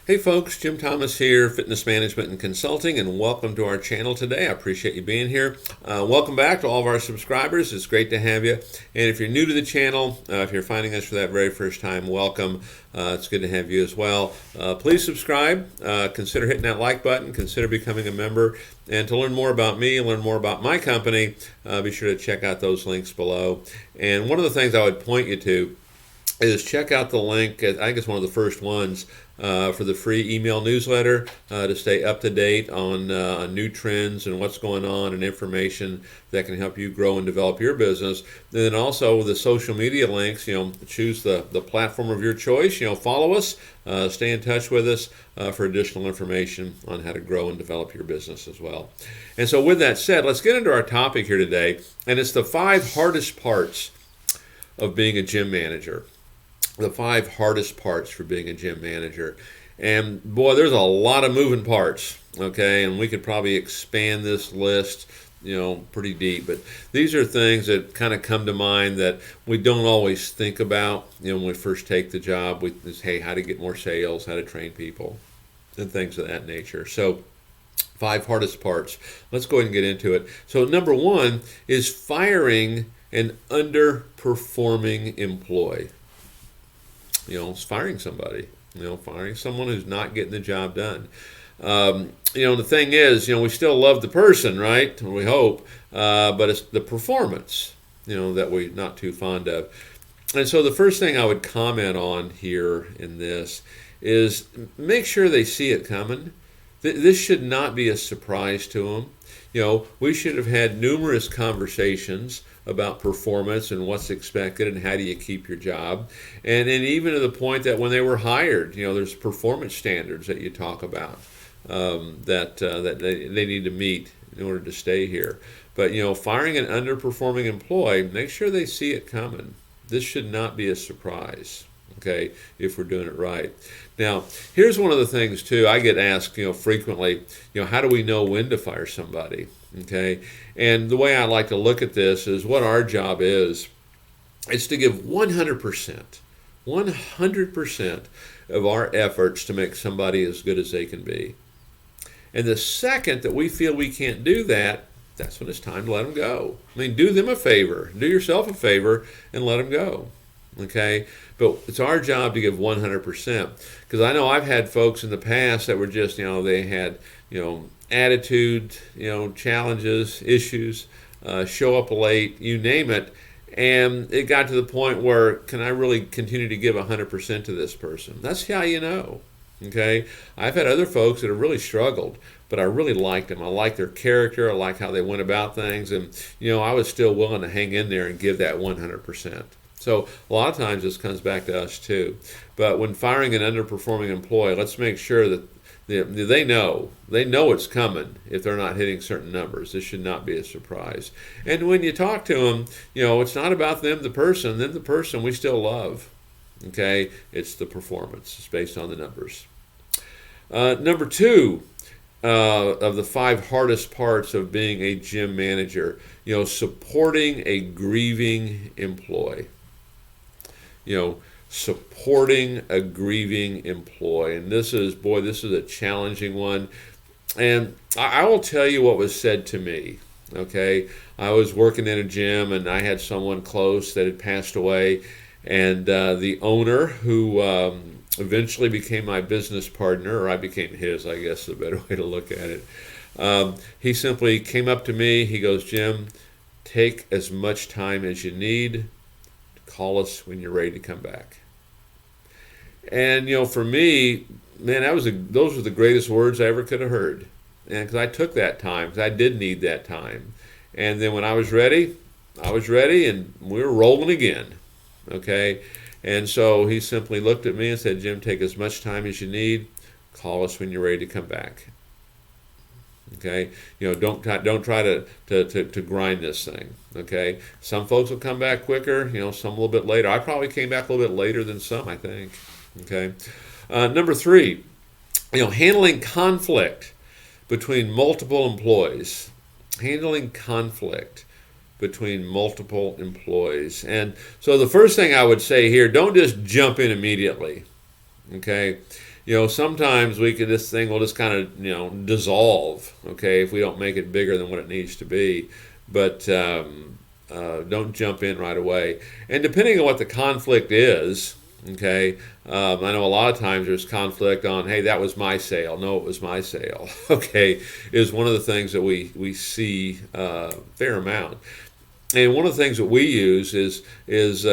Hey folks, Jim Thomas here, Fitness Management and Consulting, and welcome to our channel today. I appreciate you being here. Welcome back to all of our subscribers. It's great to have you. And if you're new to the channel, if you're finding us for that very first time, welcome. It's good to have you as well. Please subscribe. Consider hitting that like button. Consider becoming a member. And to learn more about me, learn more about my company, be sure to check out those links below. And one of the things I would point you to is check out the link, I think it's one of the first ones, for the free email newsletter to stay up to date on new trends and what's going on and information that can help you grow and develop your business. And then also the social media links, choose the platform of your choice, follow us, stay in touch with us for additional information on how to grow and develop your business as well. And so with that said, let's get into our topic here today, and it's the 5 hardest parts of being a gym manager. The 5 hardest parts for being a gym manager. And boy, there's a lot of moving parts, okay? And we could probably expand this list, pretty deep. But these are things that kind of come to mind that we don't always think about, when we first take the job. We just, hey, how to get more sales, how to train people, and things of that nature. So 5 hardest parts. Let's go ahead and get into it. So number 1 is firing an underperforming employee. It's firing somebody, firing someone who's not getting the job done. The thing is, we still love the person, right? We hope, but it's the performance, that we're not too fond of. And so the first thing I would comment on here in this is make sure they see it coming. This should not be a surprise to them. We should have had numerous conversations about performance and what's expected and how do you keep your job. And even to the point that when they were hired, there's performance standards that you talk about that they need to meet in order to stay here. But, firing an underperforming employee, make sure they see it coming. This should not be a surprise, okay, if we're doing it right. Now, here's one of the things, too, I get asked, frequently, how do we know when to fire somebody, okay? And the way I like to look at this is what our job is to give 100% of our efforts to make somebody as good as they can be. And the second that we feel we can't do that, that's when it's time to let them go. I mean, do them a favor, do yourself a favor, and let them go. Okay, but it's our job to give 100%, because I know I've had folks in the past that were just, they had, attitude, challenges, issues, show up late, you name it, and it got to the point where, can I really continue to give 100% to this person? That's how you know. Okay, I've had other folks that have really struggled, but I really liked them. I liked their character. I liked how they went about things, and I was still willing to hang in there and give that 100%. So a lot of times this comes back to us too. But when firing an underperforming employee, let's make sure that they know it's coming if they're not hitting certain numbers. This should not be a surprise. And when you talk to them, it's not about them, the person. Them, the person we still love. Okay, it's the performance. It's based on the numbers. Number 2 of the 5 hardest parts of being a gym manager, supporting a grieving employee. Supporting a grieving employee. And this is a challenging one. And I will tell you what was said to me. Okay, I was working in a gym and I had someone close that had passed away, and the owner, who eventually became my business partner, or I became his, I guess is a better way to look at it. He simply came up to me. He goes, "Jim, take as much time as you need. Call us when you're ready to come back." And for me, man, those were the greatest words I ever could have heard. And because I took that time, because I did need that time. And then when I was ready, and we were rolling again. Okay, and so he simply looked at me and said, "Jim, take as much time as you need. Call us when you're ready to come back." Okay, don't try to grind this thing. Okay, some folks will come back quicker. Some a little bit later. I probably came back a little bit later than some, I think. Okay, number 3, handling conflict between multiple employees. Handling conflict between multiple employees. And so the first thing I would say here, don't just jump in immediately. Okay, sometimes this thing will just kind of dissolve. Okay, if we don't make it bigger than what it needs to be, but don't jump in right away. And depending on what the conflict is, okay, I know a lot of times there's conflict on, hey, that was my sale. No, it was my sale. Okay, is one of the things that we see a fair amount. And one of the things that we use is we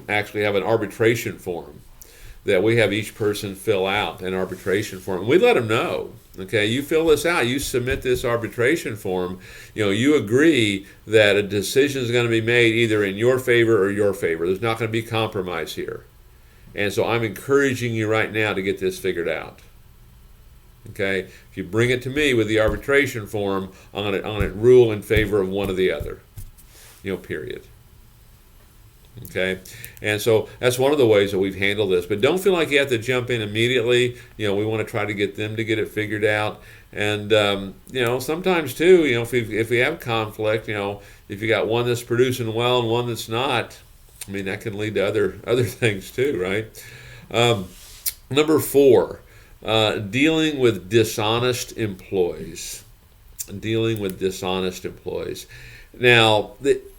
actually have an arbitration form that we have each person fill out, an arbitration form. We let them know, okay, you fill this out, you submit this arbitration form, you agree that a decision is going to be made either in your favor or your favor. There's not going to be compromise here. And so I'm encouraging you right now to get this figured out. Okay, if you bring it to me with the arbitration form, I'm going to rule in favor of one or the other, period. Okay, and so that's one of the ways that we've handled this. But don't feel like you have to jump in immediately. We want to try to get them to get it figured out. And sometimes too, if we have conflict, if you got one that's producing well and one that's not, I mean, that can lead to other things too, right? Number 4, dealing with dishonest employees. Dealing with dishonest employees. Now,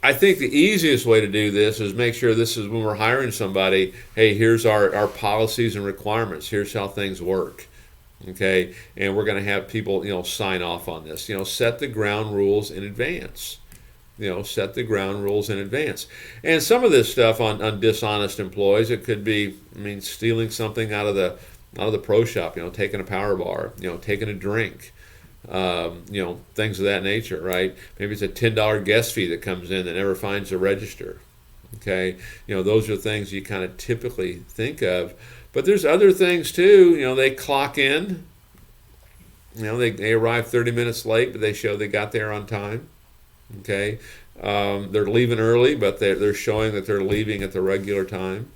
I think the easiest way to do this is make sure this is when we're hiring somebody, hey, here's our policies and requirements. Here's how things work. Okay, and we're going to have people, sign off on this. Set the ground rules in advance. Set the ground rules in advance. And some of this stuff on dishonest employees, it could be, stealing something out of the pro shop, taking a power bar, taking a drink. Things of that nature, right? Maybe it's a $10 guest fee that comes in that never finds a register. Okay, those are things you kind of typically think of. But there's other things too. They clock in. They arrive 30 minutes late, but they show they got there on time. Okay, they're leaving early, but they're showing that they're leaving at the regular time.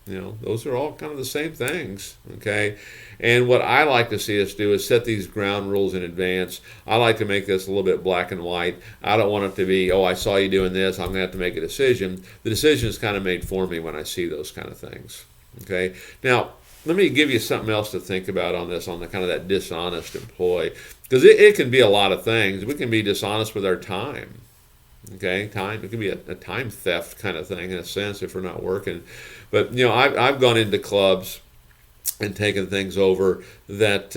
Those are all kind of the same things, okay? And what I like to see us do is set these ground rules in advance. I like to make this a little bit black and white. I don't want it to be, oh, I saw you doing this, I'm going to have to make a decision. The decision is kind of made for me when I see those kind of things, okay? Now, let me give you something else to think about on this, on the kind of that dishonest employee, because it can be a lot of things. We can be dishonest with our time. Okay, time, it can be a time theft kind of thing in a sense if we're not working. But I've gone into clubs and taken things over that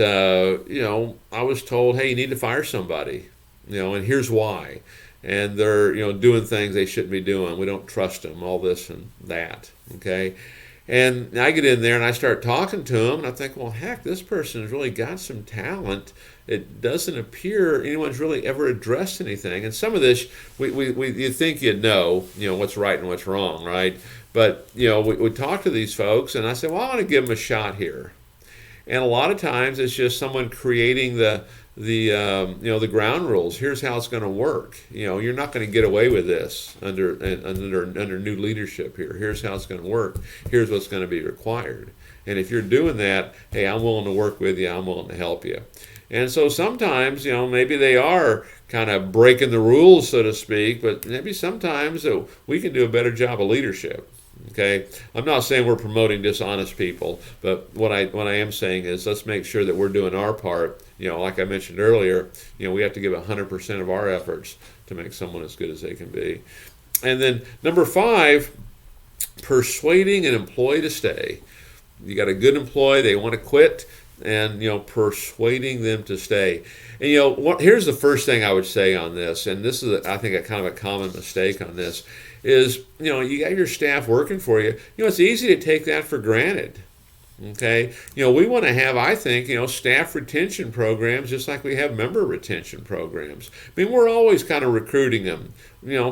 I was told, hey, you need to fire somebody, and here's why. And they're doing things they shouldn't be doing. We don't trust them, all this and that. Okay. And I get in there and I start talking to them, and I think, well, heck, this person has really got some talent. It doesn't appear anyone's really ever addressed anything. And some of this, you think what's right and what's wrong, right? But, we talk to these folks, and I say, well, I want to give them a shot here. And a lot of times it's just someone creating the ground rules. Here's how it's going to work. You're not going to get away with this under new leadership here. Here's how it's going to work. Here's what's going to be required. And if you're doing that, hey, I'm willing to work with you. I'm willing to help you. And so sometimes, maybe they are kind of breaking the rules, so to speak, but maybe sometimes we can do a better job of leadership. Okay, I'm not saying we're promoting dishonest people, but what I am saying is let's make sure that we're doing our part. Like I mentioned earlier, we have to give 100% of our efforts to make someone as good as they can be. And then number 5, persuading an employee to stay. You got a good employee, they want to quit, and persuading them to stay. And here's the first thing I would say on this, and this is I think a kind of a common mistake on this, is you got your staff working for you. It's easy to take that for granted. Okay, we want to have, I think, staff retention programs just like we have member retention programs. We're always kind of recruiting them.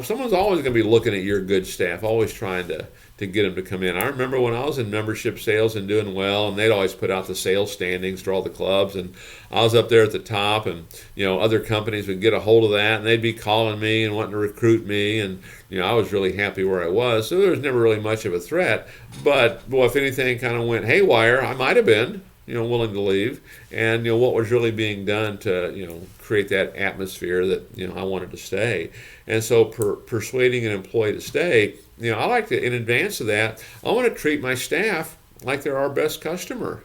Someone's always going to be looking at your good staff, always trying to get them to come in. I remember when I was in membership sales and doing well, and they'd always put out the sales standings for all the clubs, and I was up there at the top, and other companies would get a hold of that, and they'd be calling me and wanting to recruit me, and I was really happy where I was, so there was never really much of a threat. But boy, if anything kind of went haywire, I might have been willing to leave, and what was really being done to create that atmosphere that I wanted to stay. And so persuading an employee to stay, I like to, in advance of that, I want to treat my staff like they're our best customer.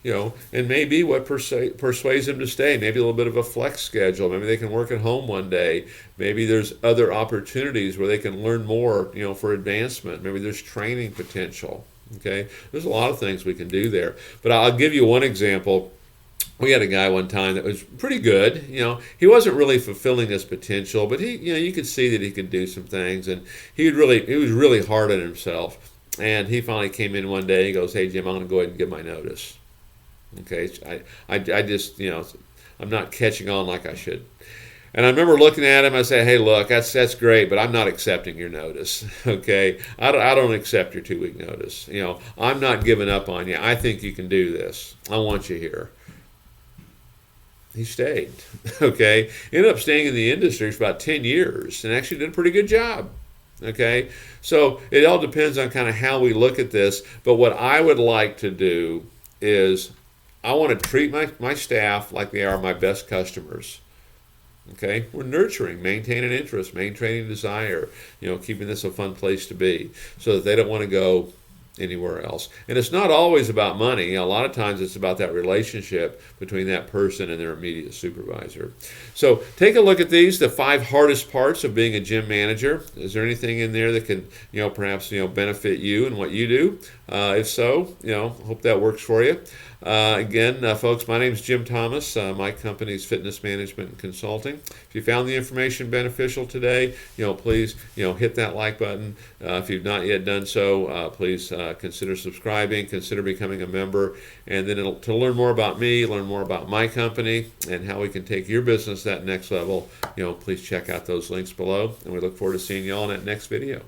And maybe what persuades them to stay. Maybe a little bit of a flex schedule. Maybe they can work at home one day. Maybe there's other opportunities where they can learn more, for advancement. Maybe there's training potential. Okay, there's a lot of things we can do there. But I'll give you one example. We had a guy one time that was pretty good. He wasn't really fulfilling his potential, but you could see that he could do some things, and he was really hard on himself. And he finally came in one day. He goes, "Hey Jim, I'm going to go ahead and give my notice." Okay, I just, I'm not catching on like I should. And I remember looking at him, I said, "Hey, look, that's great, but I'm not accepting your notice, okay? I don't accept your 2-week notice. I'm not giving up on you. I think you can do this. I want you here." He stayed, okay? Ended up staying in the industry for about 10 years and actually did a pretty good job, okay? So it all depends on kind of how we look at this, but what I would like to do is I want to treat my staff like they are my best customers. Okay, we're nurturing, maintaining interest, maintaining desire, keeping this a fun place to be so that they don't want to go anywhere else. And it's not always about money. A lot of times it's about that relationship between that person and their immediate supervisor. So take a look at these, the 5 hardest parts of being a gym manager. Is there anything in there that can, perhaps, benefit you and what you do? If so, hope that works for you. Again, folks, my name is Jim Thomas. My company is Fitness Management and Consulting. If you found the information beneficial today, please, hit that like button. If you've not yet done so, please consider subscribing, consider becoming a member, and then to learn more about me, learn more about my company, and how we can take your business that next level, please check out those links below, and we look forward to seeing you all in that next video.